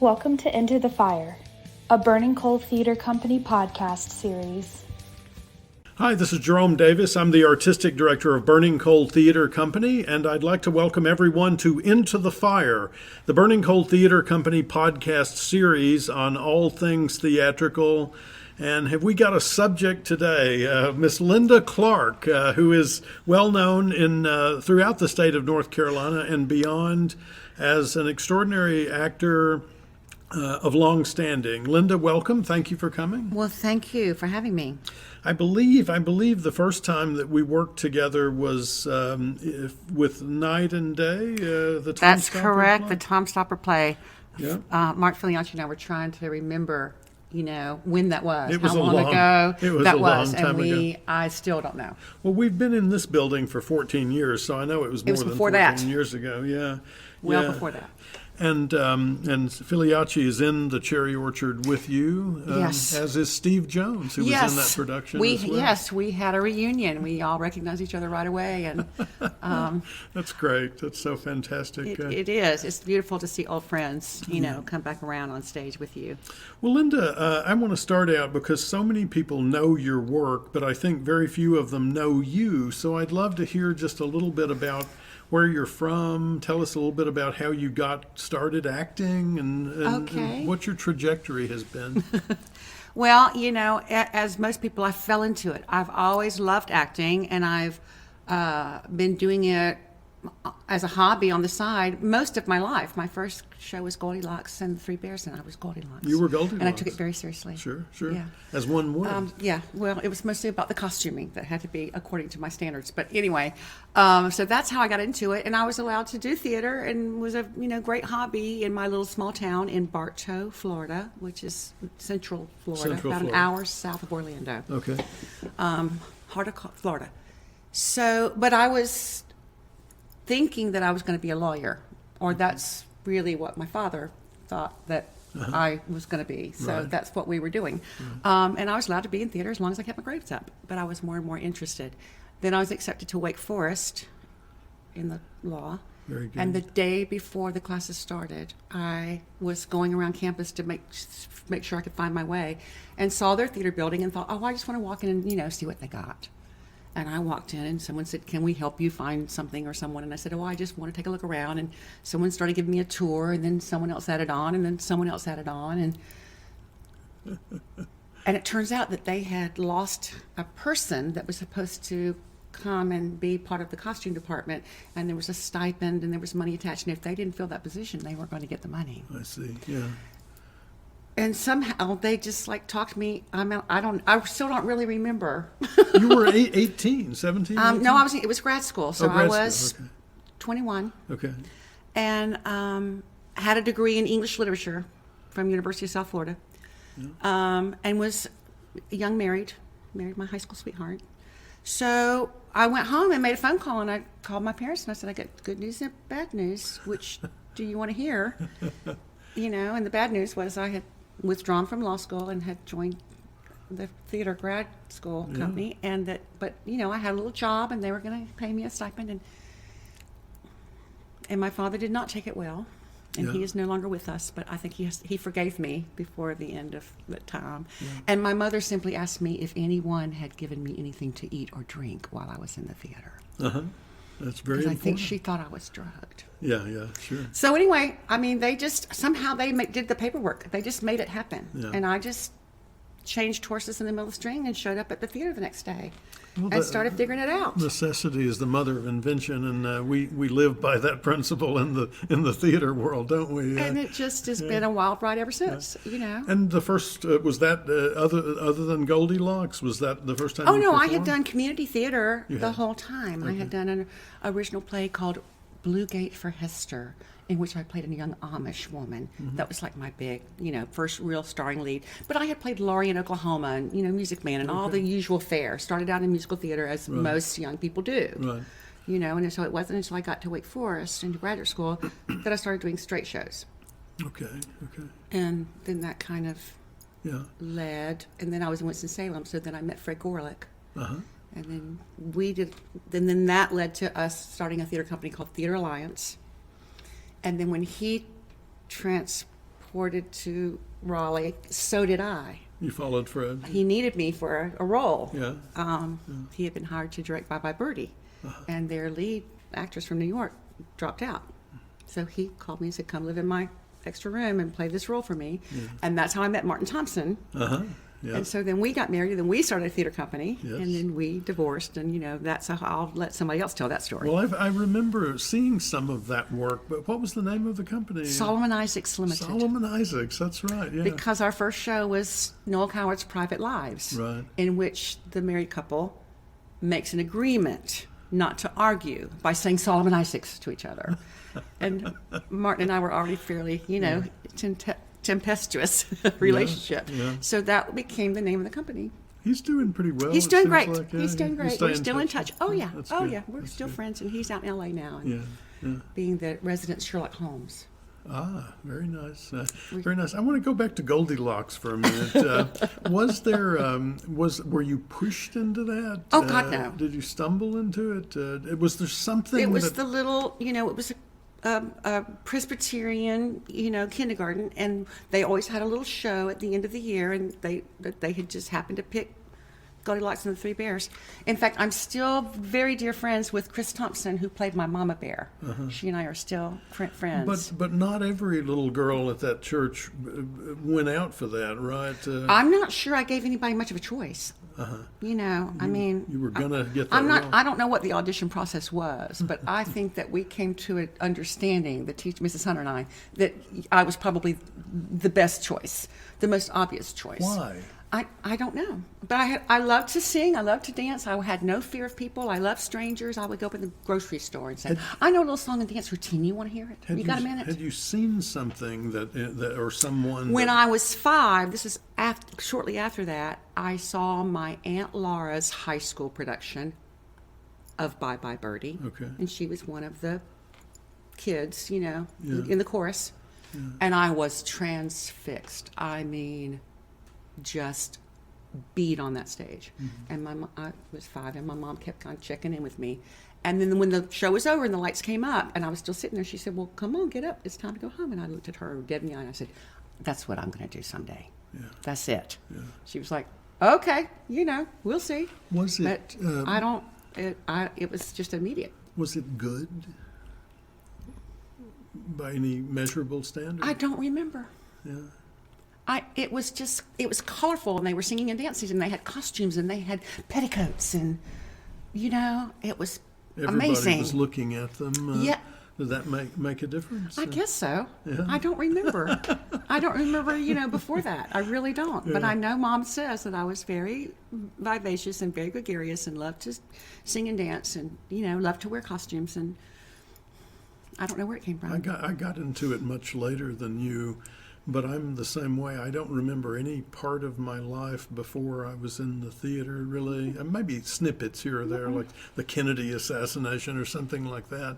Welcome to Into the Fire, a Burning Coal Theater Company podcast series. Hi, this is Jerome Davis. I'm the Artistic Director of Burning Coal Theater Company, and I'd like to welcome everyone to Into the Fire, the Burning Coal Theater Company podcast series on all things theatrical. And have we got a subject today? Miss Lynda Clark, who is well known throughout the state of North Carolina and beyond as an extraordinary actor of long standing. Lynda, welcome. Thank you for coming. Well, thank you for having me. I believe the first time that we worked together was with Night and Day, the Tom That's Stopper correct, play? the Tom Stopper play. Yeah. Mark Filiacci and I were trying to remember, when that was. It was how a long long- ago it was that a was. long time and ago. I still don't know. Well, we've been in this building for 14 years, so I know it was more was than before 14 that. years ago. Yeah. Well Yeah. before that. And Filiacci is in the Cherry Orchard with you, Yes. as is Steve Jones, who was in that production as well. Yes, we had a reunion. We all recognized each other right away, and That's great. That's so fantastic. it is. It's beautiful to see old friends, come back around on stage with you. Well, Lynda, I want to start out because so many people know your work, but I think very few of them know you. So I'd love to hear just a little bit about where you're from. Tell us a little bit about how you got started acting and what your trajectory has been. Well, as most people, I fell into it. I've always loved acting, and I've been doing it as a hobby on the side most of my life. My first show was Goldilocks and the Three Bears, and I was Goldilocks. You were Goldilocks. And I took it very seriously. Sure. Yeah. As one would. Yeah, well, it was mostly about the costuming that had to be according to my standards. But anyway, so that's how I got into it. And I was allowed to do theater, and was a great hobby in my little small town in Bartow, Florida, which is central Florida, about an hour south of Orlando. Okay. Heart of Florida. So, but I was thinking that I was going to be a lawyer, or that's really what my father thought that I was going to be. So that's what we were doing. And I was allowed to be in theater as long as I kept my grades up, but I was more and more interested. Then I was accepted to Wake Forest in the law. Very good. And the day before the classes started, I was going around campus to make sure I could find my way, and saw their theater building and thought, oh, I just want to walk in and, see what they got. And I walked in, and someone said, can we help you find something or someone? And I said, I just want to take a look around. And someone started giving me a tour, and then someone else added on, and then someone else added on. And it turns out that they had lost a person that was supposed to come and be part of the costume department. And there was a stipend, and there was money attached. And if they didn't fill that position, they weren't going to get the money. I see, yeah. And somehow they just talked me. I still don't really remember. You were 18, 17? 18? No, it was grad school. So grad I was school, okay. 21. Okay. And had a degree in English literature from University of South Florida. Yeah. And was young married my high school sweetheart. So I went home and made a phone call, and I called my parents, and I said, I got good news and bad news. Which do you want to hear? And the bad news was I had withdrawn from law school and had joined the theater grad school company, but I had a little job, and they were going to pay me a stipend, and my father did not take it well, and he is no longer with us, but I think he forgave me before the end of the time. And my mother simply asked me if anyone had given me anything to eat or drink while I was in the theater. That's very important. Because I think she thought I was drugged. Yeah, sure. So anyway, they just somehow did the paperwork. They just made it happen. Yeah. And I just changed horses in the middle of the string and showed up at the theater the next day and started figuring it out. Necessity is the mother of invention, and we live by that principle in the theater world, don't we? And it just has been a wild ride ever since, And the first was that other than Goldilocks, was that the first time? Oh you no, I performed? had done community theater the whole time. Okay. I had done an original play called Blue Gate for Hester, in which I played a young Amish woman. That was like my big, first real starring lead. But I had played Laurie in Oklahoma and, Music Man and all the usual fare. Started out in musical theater as most young people do. Right. And so it wasn't until I got to Wake Forest into graduate school that I started doing straight shows. Okay. And then that kind of led, and then I was in Winston-Salem, so then I met Fred Gorelick. And then that led to us starting a theater company called Theater Alliance. And then when he transported reported to Raleigh. So did I. You followed Fred. He needed me for a role. Yeah. He had been hired to direct Bye Bye Birdie, and their lead actress from New York dropped out. So he called me and said, "Come live in my extra room and play this role for me." And that's how I met Martin Thompson. Yeah. And so then we got married, and then we started a theater company, Yes. and then we divorced, and that's how I'll let somebody else tell that story. Well, I remember seeing some of that work, but what was the name of the company? Solomon Isaacs Limited. Solomon Isaacs, that's right, yeah. Because our first show was Noel Coward's Private Lives, Right. in which the married couple makes an agreement not to argue by saying Solomon Isaacs to each other. And Martin and I were already fairly, tempestuous relationship. Yeah. So that became the name of the company. He's doing pretty well. He's it doing seems great. like, yeah. He's doing You great. stay We're still in touch. Oh, yeah. That's Oh, good. yeah. We're That's still good. friends, and he's out in L.A. now, and Yeah. being the resident Sherlock Holmes. Ah, very nice. Very nice. I want to go back to Goldilocks for a minute. Were you pushed into that? Oh, God, no. Did you stumble into it? Was there something? It was that, the little, it was a Presbyterian, kindergarten, and they always had a little show at the end of the year, and they had just happened to pick Goldilocks and the Three Bears. In fact, I'm still very dear friends with Chris Thompson, who played my Mama Bear. She and I are still friends. But not every little girl at that church went out for that, right? I'm not sure I gave anybody much of a choice. You were gonna get that. I don't know what the audition process was, but I think that we came to an understanding, the teacher, Mrs. Hunter and I, that I was probably the best choice, the most obvious choice. Why? I don't know, but I loved to sing. I loved to dance. I had no fear of people. I loved strangers. I would go up in the grocery store and say, "I know a little song and dance routine. You want to hear it? You got a minute?" Had you seen something that or someone? When I was 5, this is shortly after that, I saw my Aunt Laura's high school production of Bye Bye Birdie. Okay. And she was one of the kids, in the chorus. Yeah. And I was transfixed. I mean, just beat on that stage. And I was 5, and my mom kept on checking in with me. And then when the show was over and the lights came up and I was still sitting there, she said, "Well, come on, get up. It's time to go home." And I looked at her dead in the eye and I said, "That's what I'm going to do someday. Yeah. That's it." Yeah. She was like, "Okay, we'll see." Was it? But it was just immediate. Was it good by any measurable standard? I don't remember. Yeah. It was colorful, and they were singing and dancing, and they had costumes, and they had petticoats, and it was Everybody amazing. was looking at them. Yeah. Did that make a difference? I guess so. Yeah. I don't remember. Before that. I really don't. Yeah. But I know Mom says that I was very vivacious and very gregarious and loved to sing and dance and, loved to wear costumes, and I don't know where it came from. I got into it much later than you. But I'm the same way. I don't remember any part of my life before I was in the theater, really. Maybe snippets here or there, like the Kennedy assassination or something like that.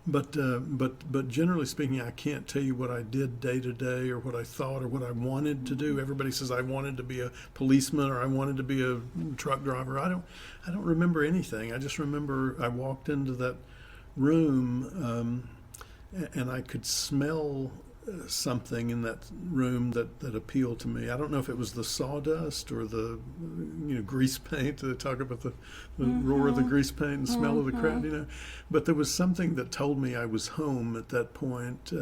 But generally speaking, I can't tell you what I did day to day or what I thought or what I wanted to do. Everybody says I wanted to be a policeman or I wanted to be a truck driver. I don't remember anything. I just remember I walked into that room and I could smell something in that room that appealed to me. I don't know if it was the sawdust or the grease paint. They talk about the roar of the grease paint and smell of the crowd, but there was something that told me I was home at that point.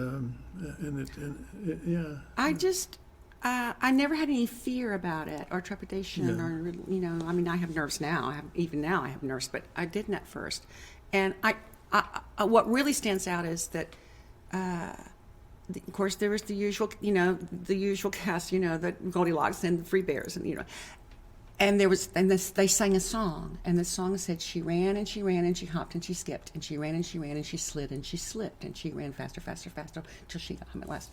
I never had any fear about it or trepidation or I have nerves now. Even now I have nerves, but I didn't at first. And I what really stands out is that of course, there was the usual cast, the Goldilocks and the Three Bears, and they sang a song, and the song said, "She ran and she ran and she hopped and she skipped and she ran and she ran and she slid and she slipped and she ran faster, faster, faster till she got home at last."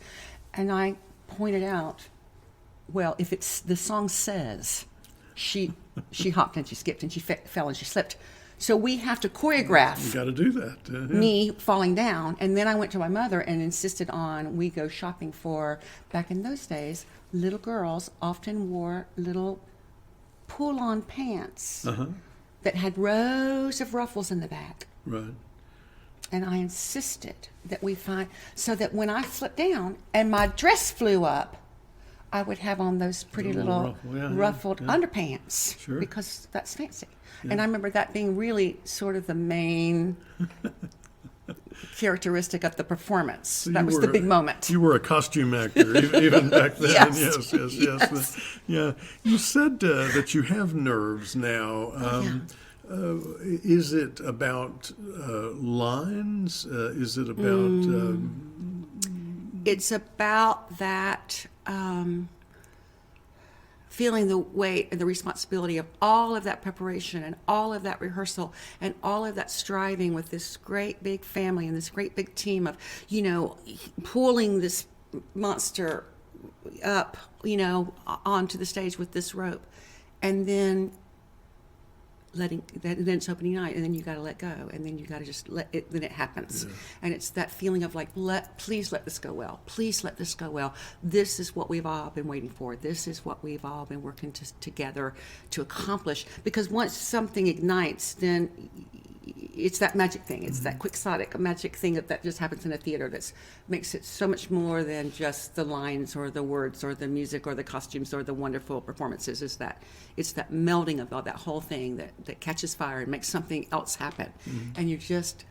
And I pointed out, well, if the song says she hopped and she skipped and she fell and she slipped. So we have to choreograph. You got to do that. Me falling down. And then I went to my mother and insisted on we go shopping for, back in those days, little girls often wore little pull-on pants that had rows of ruffles in the back. Right. And I insisted that we find, so that when I slipped down and my dress flew up, I would have on those pretty little ruffled underpants, Sure. because that's fancy. And I remember that being really sort of the main characteristic of the performance. So that was the big moment. You were a costume actor even back then. Yes. Yeah. You said that you have nerves now. Is it about lines? Is it about... It's about that feeling the weight and the responsibility of all of that preparation and all of that rehearsal and all of that striving with this great big family and this great big team of, pulling this monster up, onto the stage with this rope. And then then it's opening night, and then you got to let go, and then you got to just let it. Then it happens, and it's that feeling of like, please let this go well. Please let this go well. This is what we've all been waiting for. This is what we've all been working together to accomplish. Because once something ignites, then it's that magic thing. It's that quixotic magic thing that just happens in a theater that makes it so much more than just the lines or the words or the music or the costumes or the wonderful performances. It's that melding of all that whole thing that catches fire and makes something else happen. And you're just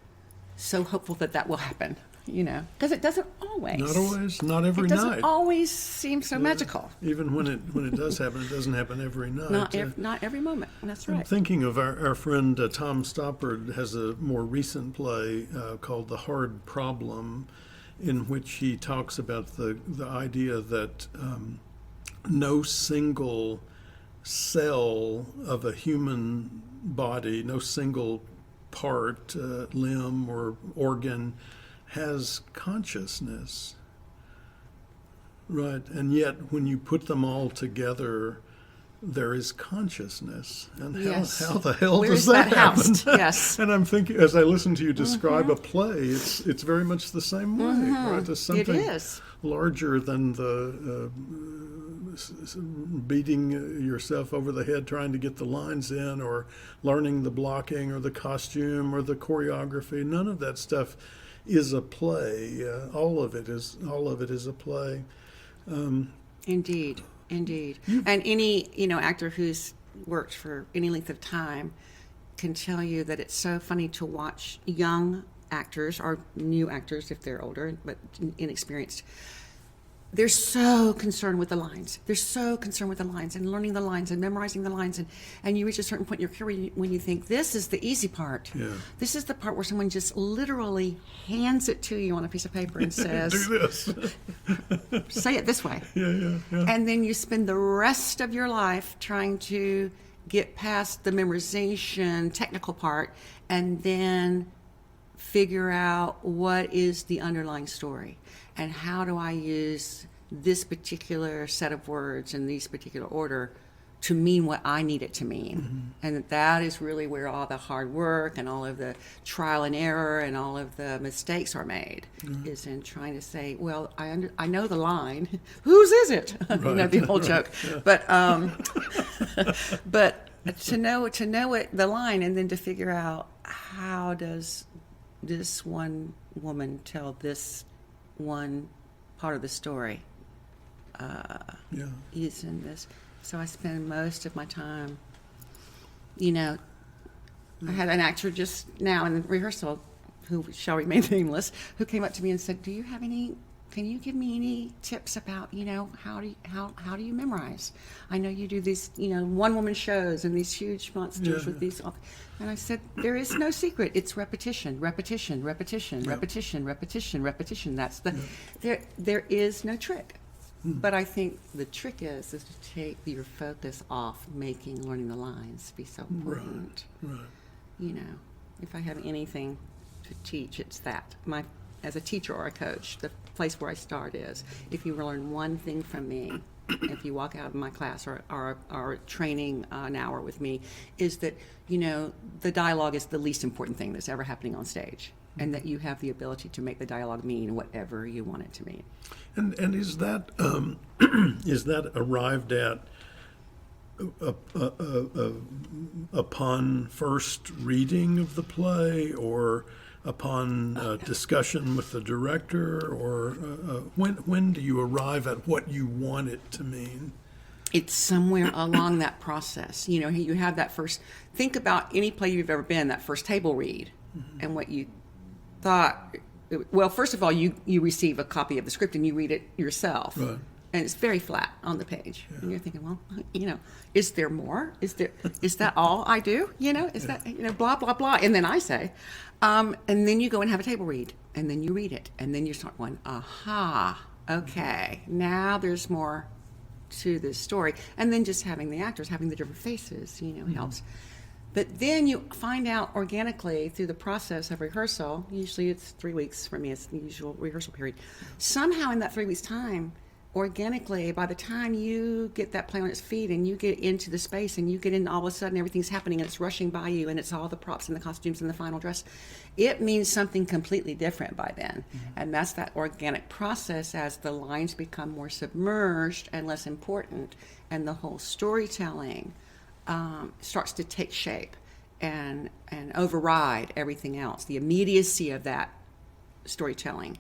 so hopeful that will happen, because it doesn't always. Not always, not every night. It doesn't always seem so magical. Even when it does happen, it doesn't happen every night. Not every moment. That's right. I'm thinking of our friend Tom Stoppard has a more recent play called The Hard Problem, in which he talks about the idea that no single cell of a human body, no single part, limb or organ has consciousness. Right, and yet when you put them all together, there is consciousness. And how the hell does that happen? Yes. And I'm thinking, as I listen to you describe a play, it's very much the same way, right? There's something larger than the beating yourself over the head trying to get the lines in, or learning the blocking or the costume or the choreography. None of that stuff is a play. All of it is a play. Indeed. And any actor who's worked for any length of time can tell you that it's so funny to watch young actors or new actors, if they're older but inexperienced. They're so concerned with the lines. They're so concerned with the lines and learning the lines and memorizing the lines. And you reach a certain point in your career when you think, this is the easy part. Yeah. This is the part where someone just literally hands it to you on a piece of paper and says, do this. Say it this way. Yeah. And then you spend the rest of your life trying to get past the memorization technical part and then figure out what is the underlying story. And how do I use this particular set of words in this particular order to mean what I need it to mean? And that is really where all the hard work and all of the trial and error and all of the mistakes are made, is in trying to say, well, I know the line. Whose is it? Right. The whole joke. Yeah. But to know the line, and then to figure out, how does this one woman tell this one part of the story is in this. So I spend most of my time, I had an actor just now in rehearsal, who shall remain nameless, who came up to me and said, can you give me any tips about, how do you memorize? I know you do these, one-woman shows and these huge monsters with these. And I said, there is no secret. It's repetition. That's there is no trick. But I think the trick is to take your focus off making learning the lines be so important. Right. If I have anything to teach, it's that. As a teacher or a coach, the place where I start is, if you learn one thing from me, if you walk out of my class or training an hour with me, is that, the dialogue is the least important thing that's ever happening on stage, and that you have the ability to make the dialogue mean whatever you want it to mean. And is that is that arrived at upon first reading of the play, or upon discussion with the director, or when do you arrive at what you want it to mean? It's somewhere along that process. You know, you have that first, think about any play you've ever been, that first table read, and what you thought. Well, first of all, you receive a copy of the script and you read it yourself. Right. And it's very flat on the page. Yeah. And you're thinking, well, you know, is there more? Is that all I do? You know, is that, you know, blah, blah, blah. And then I say, and then you go and have a table read, and then you read it. And then you start going, aha, okay, now there's more to this story. And then just having the actors, having the different faces, you know, helps. But then you find out organically through the process of rehearsal, usually it's 3 weeks for me, it's the usual rehearsal period. Somehow in that 3 weeks' time, organically, by the time you get that play on its feet and you get into the space and you get in, all of a sudden everything's happening and it's rushing by you and it's all the props and the costumes and the final dress, it means something completely different by then. And that's that organic process as the lines become more submerged and less important, and the whole storytelling starts to take shape and override everything else. The immediacy of that storytelling,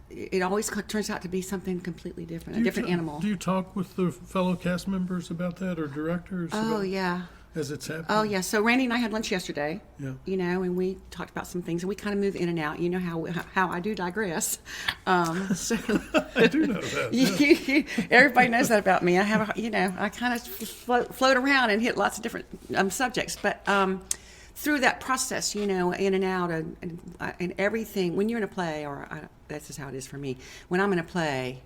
it always turns out to be something completely different, a different animal. Do you talk with the fellow cast members about that, or directors? Oh, yeah. As it's happening? Oh, yeah. So Randy and I had lunch yesterday, yeah. You know, and we talked about some things, and we kind of move in and out. You know how I do digress. So I do know that. Yeah. Everybody knows that about me. I have, I kind of float around and hit lots of different subjects. But through that process, you know, in and out, and everything, when you're in a play, that's just how it is for me. When I'm in a play,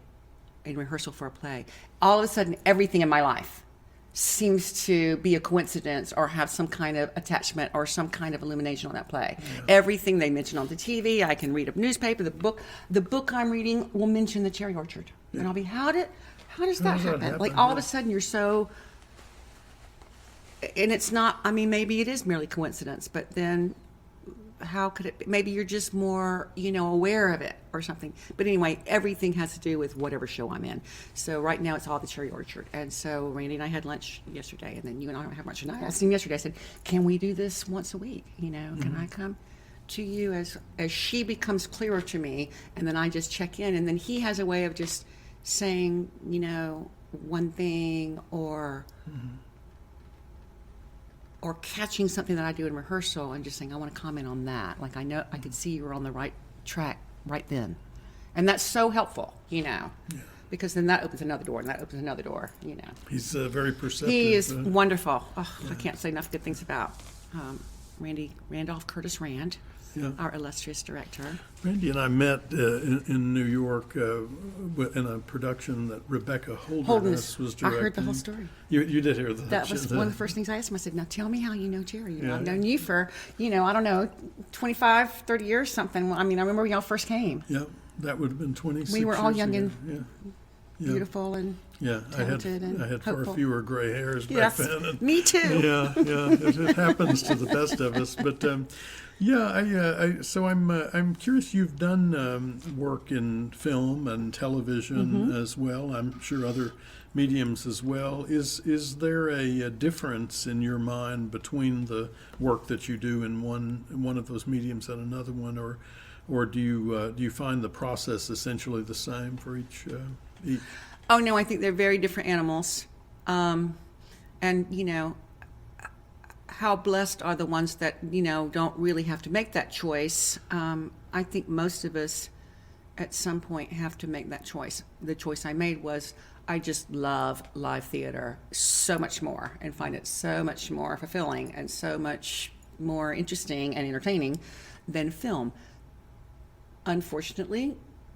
in rehearsal for a play, all of a sudden, everything in my life seems to be a coincidence or have some kind of attachment or some kind of illumination on that play. Yeah. Everything they mention on the TV, I can read a newspaper, the book I'm reading will mention the cherry orchard. Yeah. And I'll be, how does that happen? Like all of a sudden you're so, and it's not, I mean, maybe it is merely coincidence, but then how could it be? Maybe you're just more, aware of it or something. But anyway, everything has to do with whatever show I'm in. So right now it's all the cherry orchard. And so Randy and I had lunch yesterday, and then you and I don't have much tonight. I asked him yesterday, I said, can we do this once a week? Can I come to you as she becomes clearer to me, and then I just check in, and then he has a way of just saying, one thing or catching something that I do in rehearsal and just saying, I want to comment on that. Like, I know I could see you were on the right track right then. And that's so helpful, because then that opens another door and that opens another door, He's very perceptive. He is wonderful. Oh, yeah. I can't say enough good things about Randolph Curtis Rand, our illustrious director. Randy and I met in New York in a production that Rebecca Holderness was directing. I heard the whole story. You did hear that. That was one of the first things I asked him. I said, now tell me how you know Jerry. I've known you for, I don't know, 25, 30 years, something. I mean, I remember when y'all first came. Yeah, that would have been 26 years We were all young ago. and beautiful and talented and I had hopeful. far fewer gray hairs back then. And, me too. Yeah, it happens to the best of us. But so I'm curious. You've done work in film and television as well. I'm sure other mediums as well. Is there a difference in your mind between the work that you do in one of those mediums and another one, or do you find the process essentially the same for each? Oh no, I think they're very different animals, and how blessed are the ones that don't really have to make that choice. I think most of us at some point have to make that choice. The choice I made was I just love live theater so much more and find it so much more fulfilling and so much more interesting and entertaining than film. Unfortunately,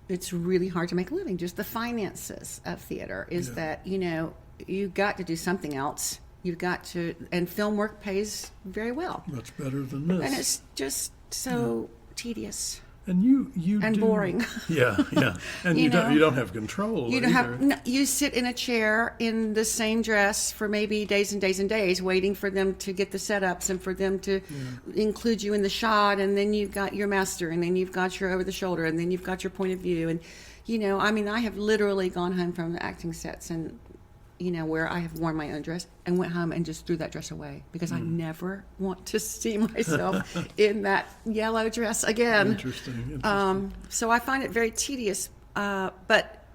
it's really hard to make a living. Just the finances of theater is that, you've got to do something else. You've got to, and film work pays very well. Much better than this. And it's just so tedious. And you and boring. Yeah. And you don't have control. You don't have. You sit in a chair in the same dress for maybe days and days and days, waiting for them to get the setups and for them to include you in the shot. And then you've got your master, and then you've got your over the shoulder, and then you've got your point of view. And I have literally gone home from the acting sets and where I have worn my own dress, and went home and just threw that dress away because I never want to see myself in that yellow dress again. Interesting. So I find it very tedious, but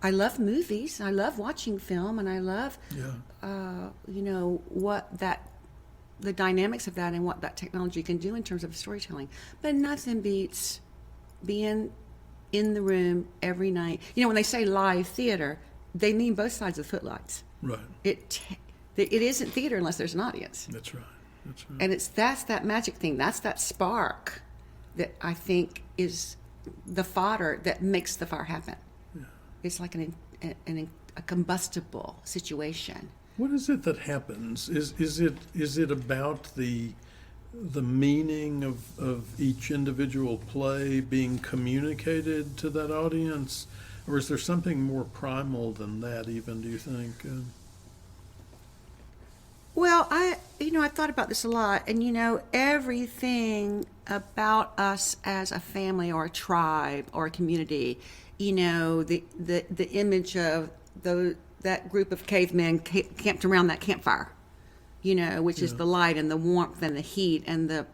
I love movies. I love watching film, and I love, the dynamics of that and what that technology can do in terms of storytelling. But nothing beats being in the room every night. When they say live theater, they mean both sides of the footlights. Right. It isn't theater unless there's an audience. That's right. And that's that magic thing. That's that spark that I think is the fodder that makes the fire happen. Yeah. It's like a combustible situation. What is it that happens? Is it about the meaning of each individual play being communicated to that audience, or is there something more primal than that? Even, do you think? Well, I thought about this a lot, and everything about us as a family or a tribe or a community, the image of that group of cavemen camped around that campfire, which is the light and the warmth and the heat and the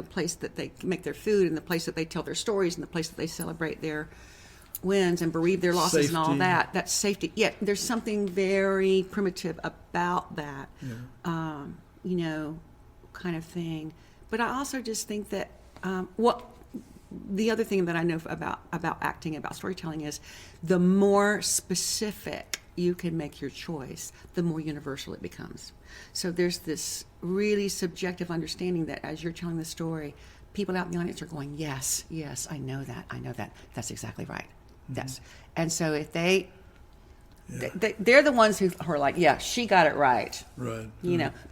place that they make their food and the place that they tell their stories and the place that they celebrate their wins and bereave their losses. Safety. And all that. That's safety. Yeah, there's something very primitive about that, kind of thing. But I also just think that the other thing that I know about acting, about storytelling, is the more specific you can make your choice, the more universal it becomes. So there's this really subjective understanding that as you're telling the story, people out in the audience are going, yes, I know that, that's exactly right. Yes. And so if they're the ones who are like, yeah, she got it right. Right.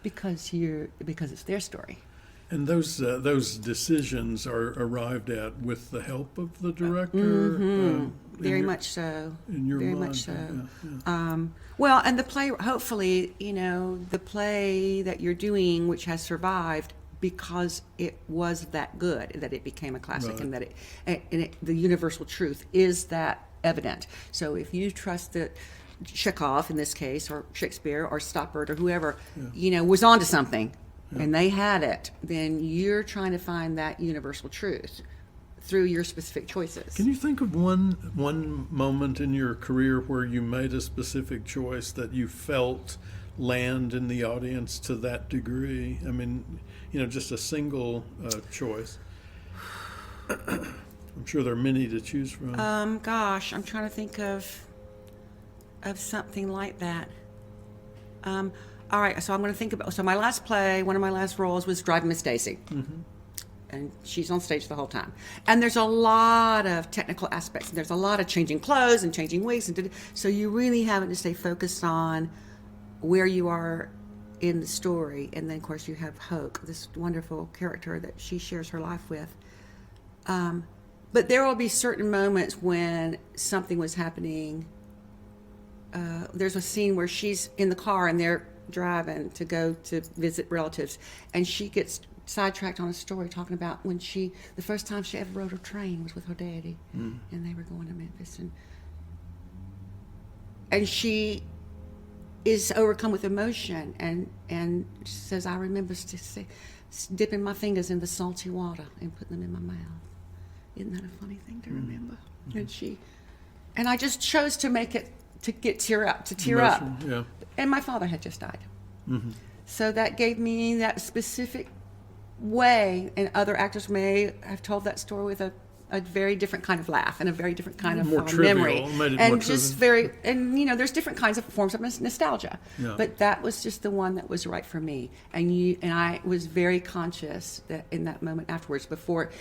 Because it's their story. And those decisions are arrived at with the help of the director. Very much so. In your mind. Very much so. Well, and the play, hopefully, the play that you're doing, which has survived because it was that good, that it became a classic, right. And that the universal truth is that evident. So if you trust that Chekhov, in this case, or Shakespeare, or Stoppard, or whoever, was onto something. Yeah. And they had it, then you're trying to find that universal truth through your specific choices. Can you think of one moment in your career where you made a specific choice that you felt land in the audience to that degree? I mean, just a single choice. I'm sure there are many to choose from. I'm trying to think of something like that. All right, so I'm going to think about. So my last play, one of my last roles was Driving Miss Daisy, and she's on stage the whole time. And there's a lot of technical aspects. There's a lot of changing clothes and changing wigs, and so you really having to stay focused on where you are in the story. And then, of course, you have Hoke, this wonderful character that she shares her life with. But there will be certain moments when something was happening. There's a scene where she's in the car and they're driving to go to visit relatives, and she gets sidetracked on a story talking about when the first time she ever rode a train was with her daddy, and they were going to Memphis, and she is overcome with emotion and she says, I remember dipping my fingers in the salty water and putting them in my mouth. Isn't that a funny thing to remember? And I just chose to make it to tear up. Yeah. And my father had just died. So that gave me that specific way, and other actors may have told that story with a very different kind of laugh and a very different kind of memory. And just there's different kinds of forms of nostalgia. Yeah. But that was just the one that was right for me. And I was very conscious that in that moment afterwards,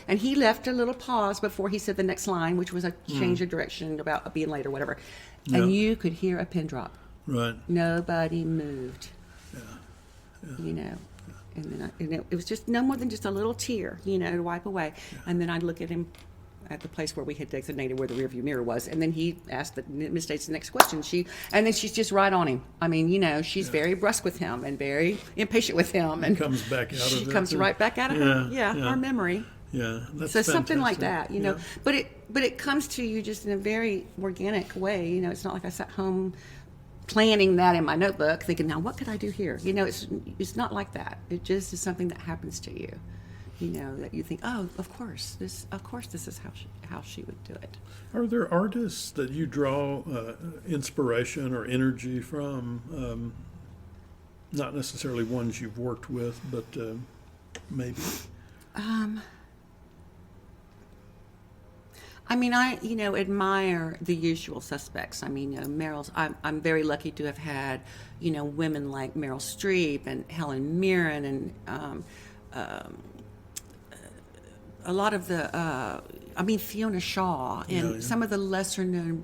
and he left a little pause before he said the next line, which was a change of direction about being late or whatever. And you could hear a pin drop. Right. Nobody moved. Yeah. And then it was just no more than just a little tear, to wipe away. Yeah. And then I'd look at him at the place where we had designated where the rearview mirror was, and then he asked Miss Daisy the next question. And then she's just right on him. I mean, she's very brusque with him and very impatient with him, and comes back out of it. She comes right back out of our memory. Yeah, that's so fantastic. Something like that, But it comes to you just in a very organic way. It's not like I sat home planning that in my notebook, thinking, now what could I do here? It's not like that. It just is something that happens to you. That you think, oh, of course this is how she would do it. Are there artists that you draw inspiration or energy from? Not necessarily ones you've worked with, but maybe. I admire the usual suspects. Meryl's. I'm very lucky to have had, women like Meryl Streep and Helen Mirren and. A lot of the, Fiona Shaw and some of the lesser known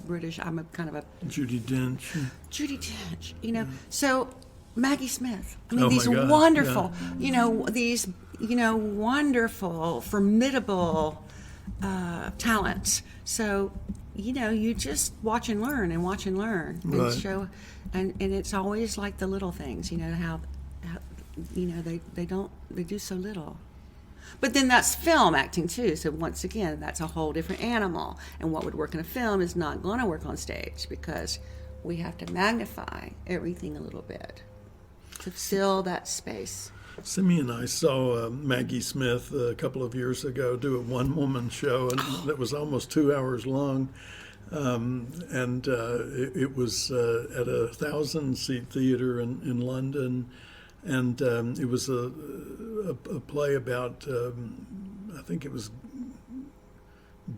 British. I'm a kind of a Judi Dench. So Maggie Smith. Oh these my God. wonderful, these, wonderful, formidable talents. So, you just watch and learn Right. and show, and it's always like the little things, how they do so little. But then that's film acting too. So once again, that's a whole different animal. And what would work in a film is not going to work on stage because we have to magnify everything a little bit to fill that space. Simi and I saw Maggie Smith a couple of years ago do a one-woman show, and that was almost 2 hours long. It was at a 1,000-seat theater in London. And it was a play about, I think it was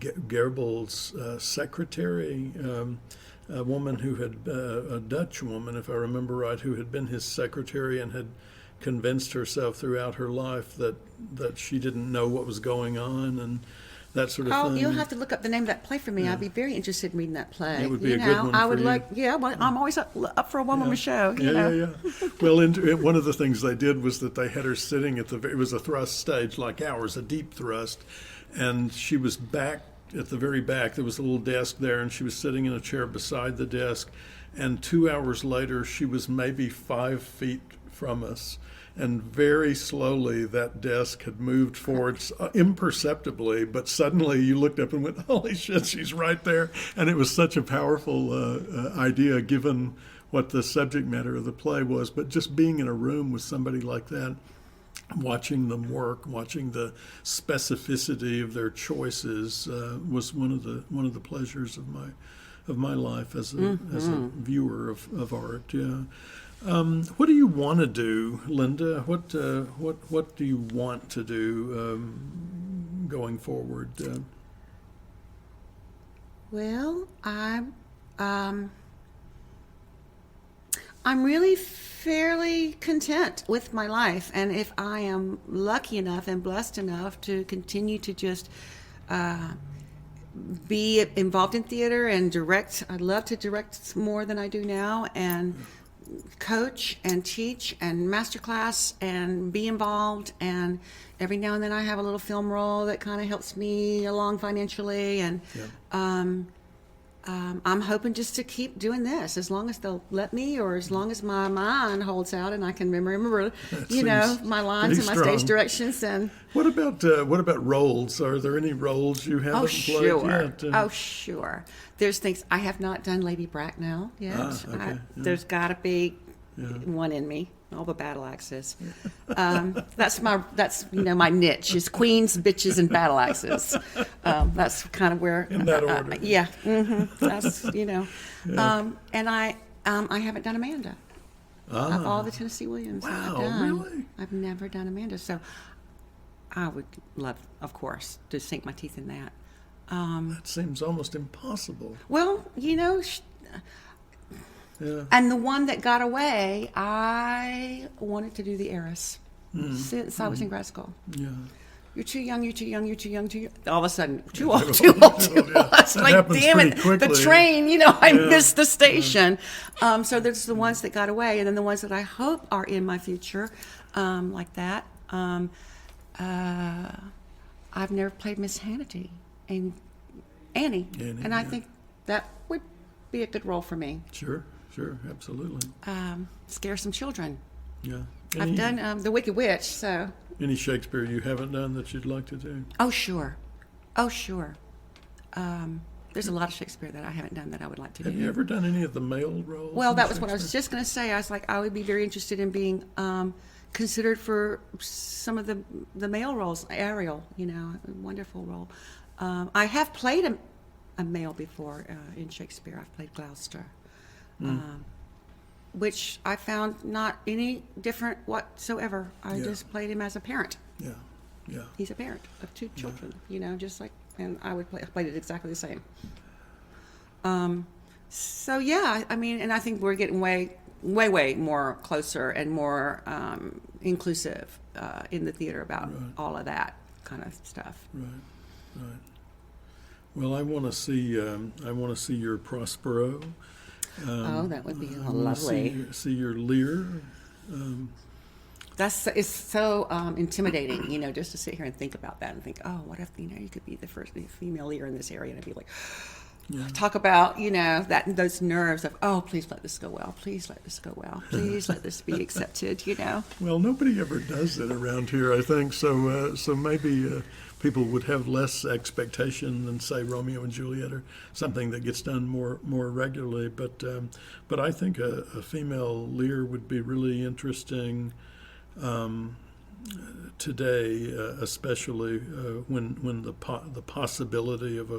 Goebbels' secretary, a woman who had, a Dutch woman, if I remember right, who had been his secretary and had convinced herself throughout her life that she didn't know what was going on and that sort of thing. Oh, you'll have to look up the name of that play for me. Yeah. I'd be very interested in reading that play. It would be a good one I would for you. I'm always up for a one-woman show. Yeah. Well, one of the things they did was that they had her sitting it was a thrust stage like ours, a deep thrust, and she was back at the very back. There was a little desk there, and she was sitting in a chair beside the desk, and 2 hours later, she was maybe 5 feet from us. And very slowly that desk had moved forward imperceptibly, but suddenly you looked up and went, holy shit, she's right there. And it was such a powerful idea given what the subject matter of the play was. But just being in a room with somebody like that, watching them work, watching the specificity of their choices was one of the pleasures of my life as a viewer of art. Yeah. What do you want to do, Lynda? What do you want to do going forward? Well, I'm really fairly content with my life, and if I am lucky enough and blessed enough to continue to just be involved in theater and direct, I'd love to direct more than I do now, and coach and teach and masterclass and be involved, and every now and then I have a little film role that kind of helps me along financially, and I'm hoping just to keep doing this as long as they'll let me, or as long as my mind holds out and I can remember my lines and my stage directions. And what about roles? Are there any roles you haven't played yet? Oh, sure. There's things I have not done. Lady Bracknell yet. There's got to be one in me. All the battle axes. That's my niche is queens, bitches, and battle axes. That's kind of where in that order. That's and I haven't done Amanda. Of all the Tennessee Williams that I've done, really? I've never done Amanda. So I would love, of course, to sink my teeth in that. That seems almost impossible. Well, and the one that got away, I wanted to do the heiress since I was in grad school. Yeah. You're too young, you're too young, you're too young, too young. All of a sudden, too old. It's like, damn it, quickly. The train, I missed the station. So there's the ones that got away, and then the ones that I hope are in my future, like that. I've never played Miss Hannity and Annie, and I think that would be a good role for me. Sure, absolutely. Scare some children. Yeah. I've done The Wicked Witch, so. Any Shakespeare you haven't done that you'd like to do? Oh, sure. There's a lot of Shakespeare that I haven't done that I would like to do. Have you ever done any of the male roles? Well, in that was what I was Shakespeare? just going to say. I was like, I would be very interested in being considered for some of the male roles. Ariel, a wonderful role. I have played a male before in Shakespeare. I've played Gloucester, which I found not any different whatsoever. I just played him as a parent. Yeah, yeah. He's a parent of two children, just like, and I played it exactly the same. So yeah, I mean, and I think we're getting way more closer and more inclusive in the theater about all of that kind of stuff. Right. Well, I want to see your Prospero. That would be I wanna lovely. see your Lear. It's so intimidating, just to sit here and think about that and think, oh, what if you could be the first female leader in this area, and I'd be like, talk about those nerves of, oh, please let this go well, please let this go well, please let this be accepted. Well, nobody ever does it around here, I think. So maybe people would have less expectation than, say, Romeo and Juliet or something that gets done more regularly. But I think a female Lear would be really interesting today, especially when the possibility of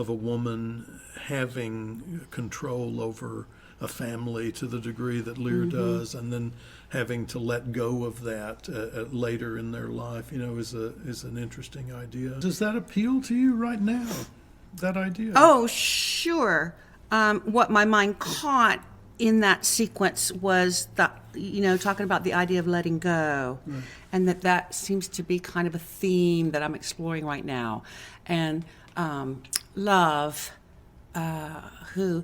a woman having control over a family to the degree that Lear does, and then having to let go of that later in their life, is an interesting idea. Does that appeal to you right now? That idea? Oh, sure. What my mind caught in that sequence was talking about the idea of letting go, and that seems to be kind of a theme that I'm exploring right now, and love, who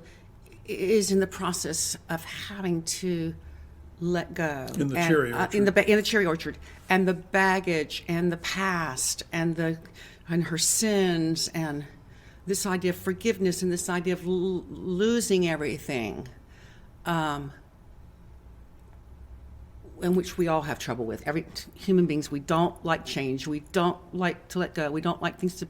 is in the process of having to let go in the cherry orchard. in the cherry orchard, and the baggage and the past and her sins, and this idea of forgiveness and this idea of losing everything, in which we all have trouble with. Every human beings, we don't like change, we don't like to let go, we don't like things to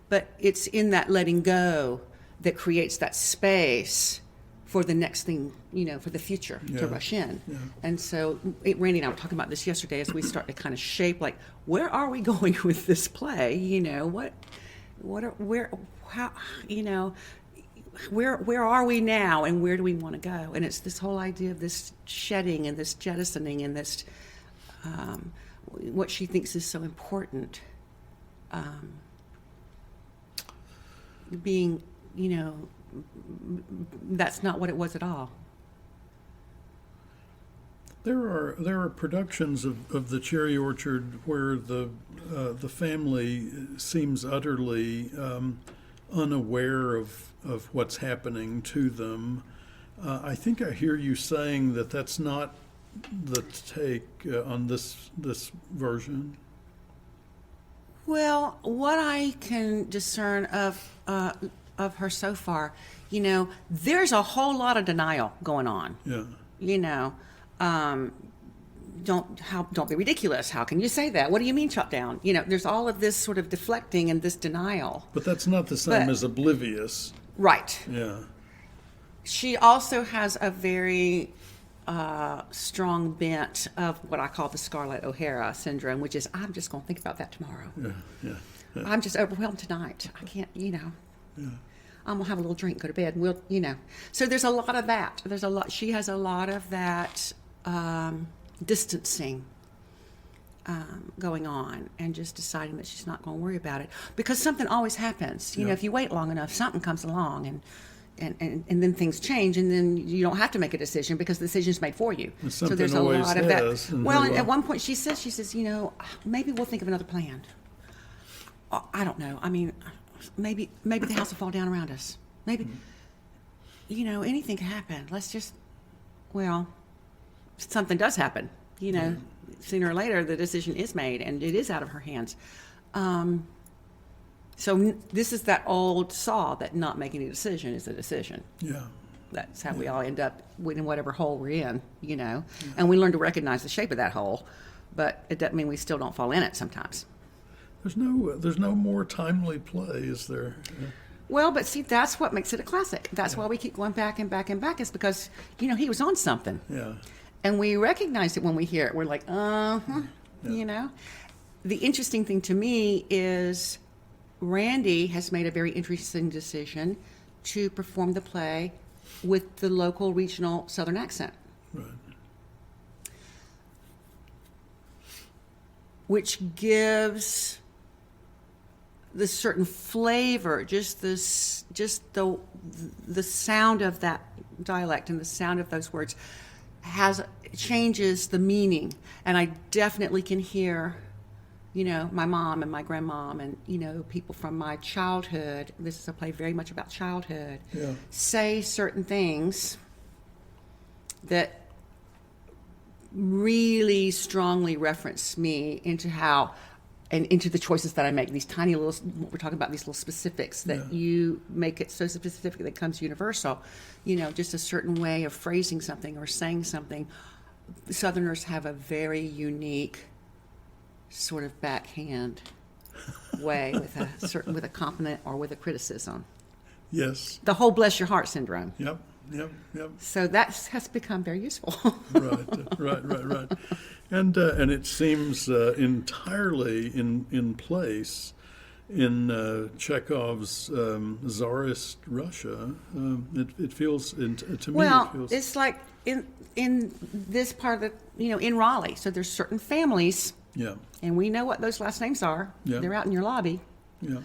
but it's in that letting go that creates that space for the next thing, for the future to rush in. Yeah. And so Randy and I were talking about this yesterday as we start to kind of shape, like, where are we going with this play? Where are we now, and where do we want to go? And it's this whole idea of this shedding and this jettisoning and this, what she thinks is so important, being, that's not what it was at all. There are productions of the Cherry Orchard where the family seems utterly unaware of what's happening to them. I think I hear you saying that that's not the take on this version. Well, what I can discern of her so far, there's a whole lot of denial going on. Yeah. Don't be ridiculous. How can you say that? What do you mean shut down? There's all of this sort of deflecting and this denial. But that's not the same as oblivious. Right. Yeah. She also has a very strong bent of what I call the Scarlett O'Hara syndrome, which is, I'm just going to think about that tomorrow. Yeah. I'm just overwhelmed tonight. I can't, Yeah. I'm going to have a little drink, go to bed. We'll, So there's a lot of that. She has a lot of that distancing going on, and just deciding that she's not going to worry about it, because something always happens. If you wait long enough, something comes along, and then things change, and then you don't have to make a decision because the decision's made for you. So there's a lot of that. Well, at one point she says, maybe we'll think of another plan. I don't know. I mean, maybe the house will fall down around us. Maybe, anything can happen. Let's just, something does happen. Sooner or later the decision is made, and it is out of her hands. So this is that old saw that not making a decision is a decision. Yeah. That's how we all end up in whatever hole we're in, and we learn to recognize the shape of that hole, but it doesn't mean we still don't fall in it sometimes. There's no more timely play, is there? Well, but see, that's what makes it a classic. That's why we keep going back and back and back, is because, he was on something. Yeah. And we recognize it when we hear it. We're like, The interesting thing to me is Randy has made a very interesting decision to perform the play with the local regional Southern accent. Right. Which gives the certain flavor, just the sound of that dialect and the sound of those words changes the meaning. And I definitely can hear, my mom and my grandmom and, people from my childhood, this is a play very much about childhood, say certain things that really strongly reference me into how, and into the choices that I make, these tiny little, what we're talking about, these little specifics that you make it so specific that it becomes universal, just a certain way of phrasing something or saying something. Southerners have a very unique sort of backhand way with a compliment or with a criticism. Yes. The whole bless your heart syndrome. Yep. So that has become very useful. Right. And it seems entirely in place in Chekhov's Tsarist Russia. It feels, to me, Well, it feels... it's like in this part of the, in Raleigh. So there's certain families, and we know what those last names are. Yeah. They're out in your lobby. Yeah.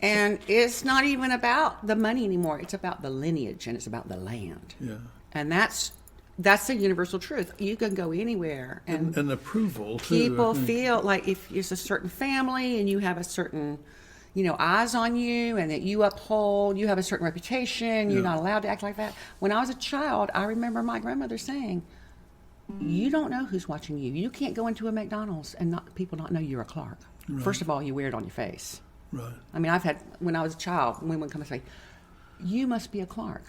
And it's not even about the money anymore. It's about the lineage and it's about the land. Yeah. And that's a universal truth. You can go anywhere and approval too. People feel like if there's a certain family and you have a certain, eyes on you and that you uphold, you have a certain reputation, you're not allowed to act like that. When I was a child, I remember my grandmother saying, you don't know who's watching you. You can't go into a McDonald's and people not know you're a Clark. Right. First of all, you wear it on your face. Right. I mean, when I was a child, women would come and say, you must be a Clark.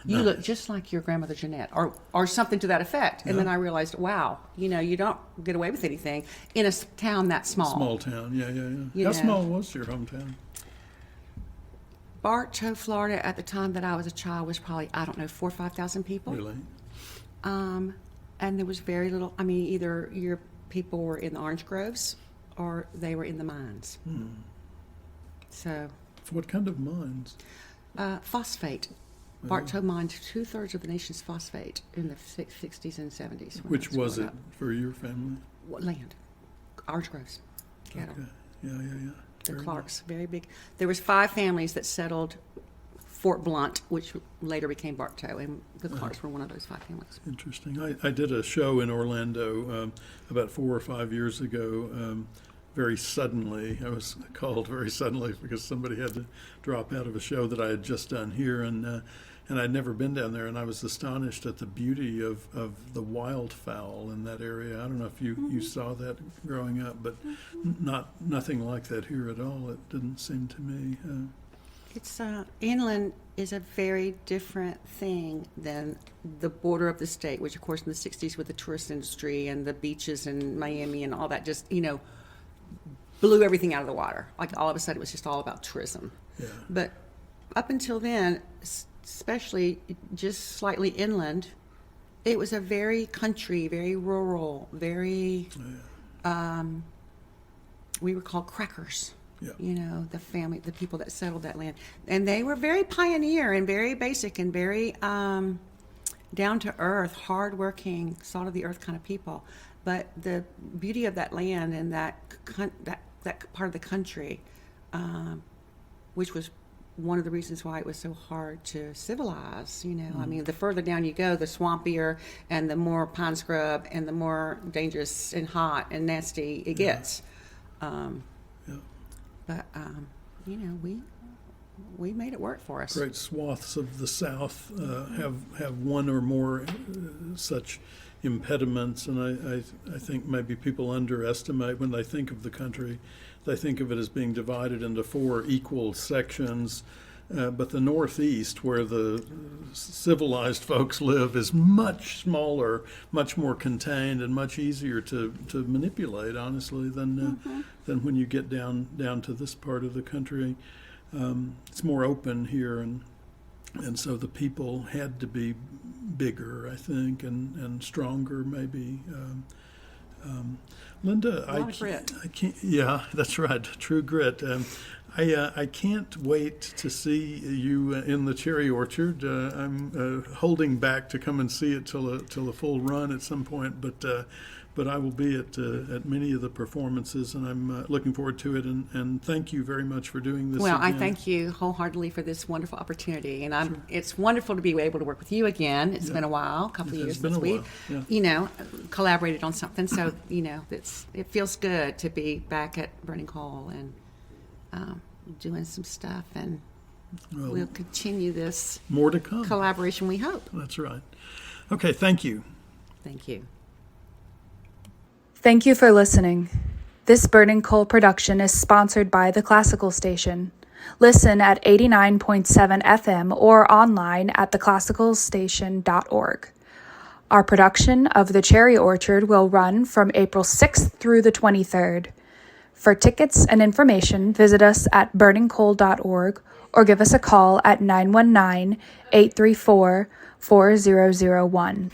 You look just like your grandmother Jeanette, or something to that effect. And then I realized, wow, you don't get away with anything in a town that small. Small town, yeah. How small was your hometown? Bartow, Florida, at the time that I was a child, was probably, 4,000 or 5,000 people. Really? And there was very little, either your people were in the orange groves or they were in the mines. So what kind of mines? Phosphate. Bartow mined 2/3 of the nation's phosphate in the 60s and 70s. Which was it for your family? Land. Orange groves. Cattle. Okay. Yeah. The Clarks, very big. There was 5 families that settled Fort Blunt, which later became Bartow, and the Clarks were one of those 5 families. Interesting. I did a show in Orlando about 4 or 5 years ago. Very suddenly, I was called very suddenly because somebody had to drop out of a show that I had just done here, and I'd never been down there, and I was astonished at the beauty of the wildfowl in that area. I don't know if you saw that growing up, but nothing like that here at all. It didn't seem to me. It's inland is a very different thing than the border of the state, which of course in the 60s with the tourist industry and the beaches in Miami and all that just blew everything out of the water. Like all of a sudden it was just all about tourism. Yeah. But up until then, especially just slightly inland, it was a very country, very rural, very, we were called crackers. Yeah. The people that settled that land. And they were very pioneer and very basic and very down to earth, hardworking, salt of the earth kind of people. But the beauty of that land and that part of the country, which was one of the reasons why it was so hard to civilize, the further down you go, the swampier and the more pine scrub and the more dangerous and hot and nasty it gets. But, we made it work for us. Great swaths of the South have one or more such impediments, and I think maybe people underestimate when they think of the country. They think of it as being divided into 4 equal sections, but the Northeast, where the civilized folks live, is much smaller, much more contained, and much easier to manipulate, honestly, than when you get down to this part of the country. it's more open here, and so the people had to be bigger, I think, and stronger maybe. Lynda, A lot of grit. I can't. Yeah, that's right. True grit. I can't wait to see you in the cherry orchard. I'm holding back to come and see it till a full run at some point, but I will be at many of the performances, and I'm looking forward to it. And thank you very much for doing this. Well, I again. thank you wholeheartedly for this wonderful opportunity, and it's wonderful to be able to work with you again. It's been a while, a couple of years since we've, collaborated on something. So, it feels good to be back at Burning Coal and doing some stuff, and we'll continue this more to come collaboration, we hope. That's right. Okay, thank you. Thank you. Thank you for listening. This Burning Coal production is sponsored by the Classical Station. Listen at 89.7 FM or online at theclassicalstation.org. Our production of The Cherry Orchard will run from April 6th through the 23rd. For tickets and information, visit us at burningcoal.org or give us a call at 919-834-4001.